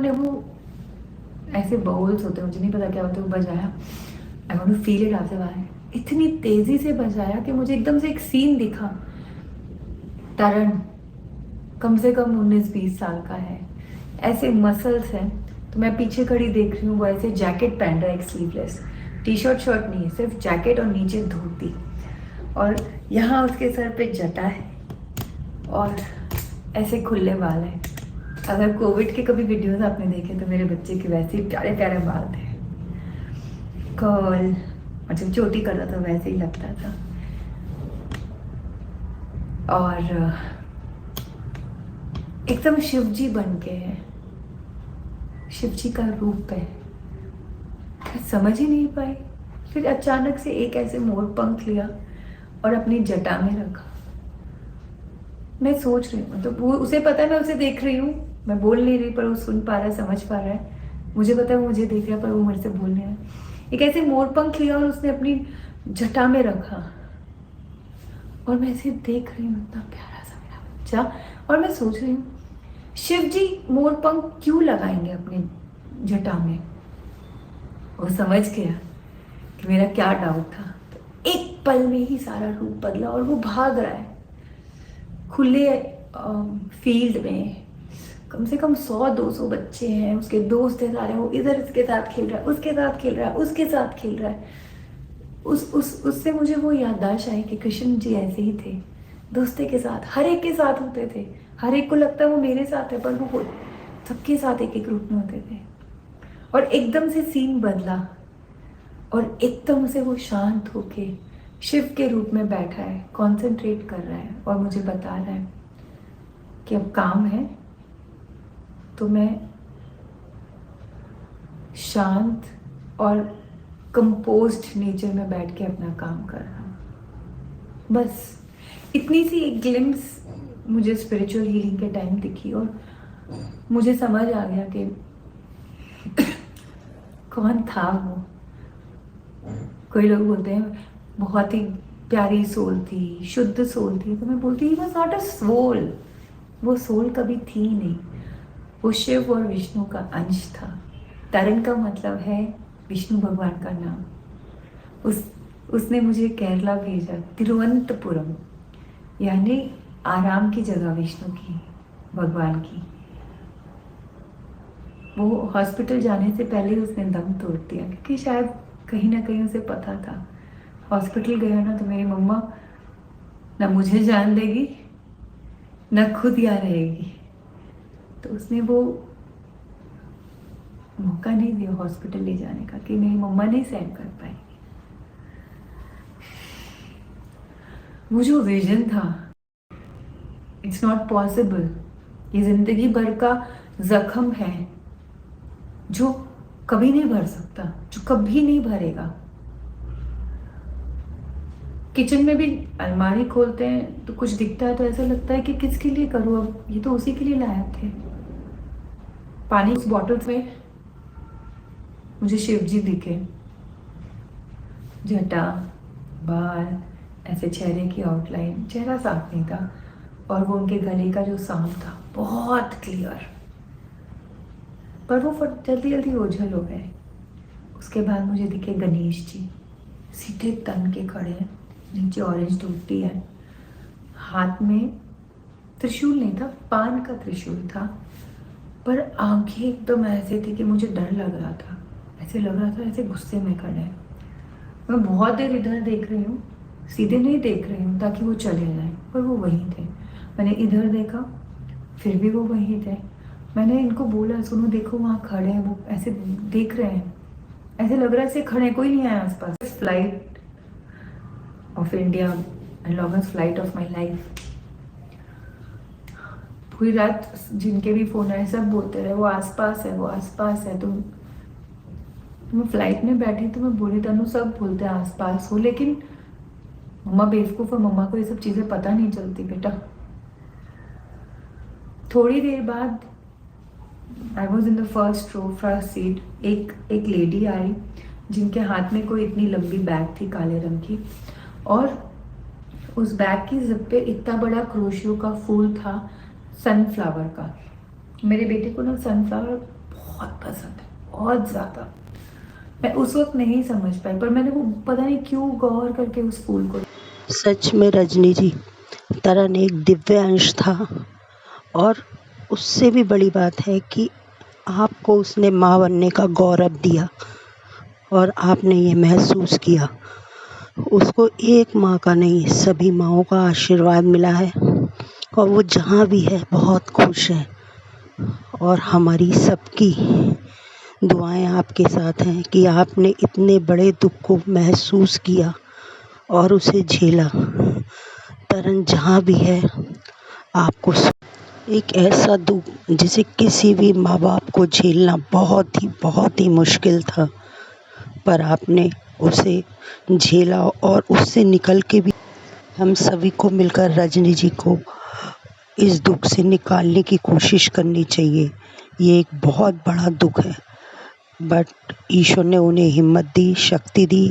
ने वो ऐसे बाउल्स होते हैं, मुझे नहीं पता क्या होते, वो बजाया। I want to feel it after while. इतनी तेजी से बजाया कि मुझे एकदम से एक सीन दिखा। तरण कम से कम 19-20 साल का है, ऐसे मसल्स हैं। तो मैं पीछे खड़ी देख रही हूँ, वो ऐसे जैकेट पहन रहा है, एक स्लीवलेस टी शर्ट शर्ट नहीं है, सिर्फ जैकेट और नीचे धोती, और यहाँ उसके सर पे जटा है और ऐसे खुले बाल हैं। अगर कोविड के कभी वीडियोस आपने देखे तो मेरे बच्चे के वैसे ही प्यारे प्यारे बाल थे, कर्ल, और जब चोटी कर रहा था वैसे ही लगता था। और एकदम शिव जी बन के है, शिव जी का रूप है। मैं समझ ही नहीं पाई। फिर अचानक से एक ऐसे मोर पंख लिया और अपनी जटा में रखा। मैं सोच रही हूँ, मतलब वो उसे पता है मैं उसे देख रही हूँ, मैं बोल नहीं रही पर वो सुन पा रहा है, समझ पा रहा है। मुझे पता है वो मुझे देख रहा है पर वो मेरे से बोल नहीं रहा है। एक ऐसे मोर पंख लिया और उसने अपनी जटा में रखा, और मैं इसे देख रही हूँ, इतना प्यारा सा मेरा बच्चा। और मैं सोच रही हूँ शिव जी मोर पंख क्यों लगाएंगे अपनी जटा में। वो समझ गया कि मेरा क्या डाउट था। तो एक पल में ही सारा रूप बदला और वो भाग रहा है खुले फील्ड में। कम से कम 100-200 बच्चे हैं, उसके दोस्त हैं सारे, वो इधर इसके साथ खेल रहा है, उसके साथ खेल रहा है, उसके साथ खेल रहा है। उससे मुझे वो याददाश्त आई कि कृष्ण जी ऐसे ही थे, दोस्ते के साथ, हर एक के साथ होते थे। हर एक को लगता है वो मेरे साथ है, पर वो सबके साथ एक एक रूप में होते थे। और एकदम से सीन बदला और एकदम से वो शांत होके शिव के रूप में बैठा है, कंसंट्रेट कर रहा है और मुझे बता रहा है कि अब काम है तो मैं शांत और कंपोज्ड नेचर में बैठ के अपना काम कर रहा हूँ। बस इतनी सी एक ग्लिम्स मुझे स्पिरिचुअल हीलिंग के टाइम दिखी और मुझे समझ आ गया कि कौन था वो। कोई लोग बोलते हैं बहुत ही प्यारी सोल थी, शुद्ध सोल थी, तो मैं बोलती ही वॉज नॉट अ सोल। वो सोल कभी थी नहीं, वो शिव और विष्णु का अंश था। तरण का मतलब है विष्णु भगवान का नाम। उसने मुझे केरला भेजा, तिरुवनंतपुरम, यानी आराम की जगह विष्णु की, भगवान की। वो हॉस्पिटल जाने से पहले ही उसने दम तोड़ दिया, क्योंकि शायद कहीं ना कहीं उसे पता था हॉस्पिटल गया ना तो मेरी मम्मा ना मुझे जान देगी ना खुद यहाँ रहेगी। तो उसने वो मौका नहीं दिया हॉस्पिटल ले जाने का कि मेरी मम्मा नहीं सहन कर पाएगी। वो जो विजन था, इट्स नॉट पॉसिबल। ये जिंदगी भर का जख्म है जो कभी नहीं भर सकता, जो कभी नहीं भरेगा। किचन में भी अलमारी खोलते हैं तो कुछ दिखता है तो ऐसा लगता है कि किसके लिए करूँ, अब ये तो उसी के लिए लाए थे। पानी उस बॉटल्स में मुझे शिव जी दिखे, जटा, बाल, ऐसे चेहरे की आउटलाइन, चेहरा साफ नहीं था, और वो उनके गले का जो सांप था बहुत क्लियर, पर वो जल्दी जल्दी ओझल हो गए। उसके बाद मुझे दिखे गणेश जी, सीधे तन के खड़े हैं, नीचे ऑरेंज धोती है, हाथ में त्रिशूल नहीं था, पान का त्रिशूल था, पर आंखें एकदम ऐसे थी कि मुझे डर लग रहा था। ऐसे लग रहा था ऐसे गुस्से में खड़े हैं। मैं बहुत देर इधर देख रही हूँ, सीधे नहीं देख रही हूँ ताकि वो चले जाए, पर वो वहीं थे। मैंने इधर देखा, फिर भी वो वहीं थे। मैंने इनको बोला सुनो देखो वहाँ खड़े हैं, वो ऐसे देख रहे हैं, ऐसे लग रहा है ऐसे खड़े हैं, कोई नहीं आया आसपास। Flight of India, longest flight of my life. पूरी रात जिनके भी फोन आए सब बोलते रहे वो आसपास है, वो आसपास है। तुम फ्लाइट में बैठी तो मैं बोली तनु सब बोलते हैं आसपास हो, लेकिन मम्मा बेवकूफ़ है, मम्मा को ये सब चीज़ें पता नहीं चलती बेटा। थोड़ी देर बाद I was in the first row, first seat. एक लेडी आई जिनके हाथ में कोई इतनी लंबी बैग थी काले रंग की, और उस बैग की जिप पे इतना बड़ा क्रोशियो का फूल था, सनफ्लावर का। मेरे बेटे को ना सनफ्लावर बहुत पसंद है, बहुत ज़्यादा। मैं उस वक़्त नहीं समझ पाई, पर मैंने वो पता नहीं क्यों गौर करके उस फूल को। सच में रजनी जी, तरन एक दिव्य अंश था। और उससे भी बड़ी बात है कि आपको उसने माँ बनने का गौरव दिया और आपने ये महसूस किया। उसको एक माँ का नहीं, सभी माँओं का आशीर्वाद मिला है और वो जहाँ भी है बहुत खुश है। और हमारी सबकी दुआएं आपके साथ हैं कि आपने इतने बड़े दुख को महसूस किया और उसे झेला। तरन जहाँ भी है आपको एक ऐसा दुख जिसे किसी भी माँ बाप को झेलना बहुत ही मुश्किल था, पर आपने उसे झेला और उससे निकल के भी हम सभी को मिलकर रजनी जी को इस दुख से निकालने की कोशिश करनी चाहिए। ये एक बहुत बड़ा दुख है, बट ईश्वर ने उन्हें हिम्मत दी, शक्ति दी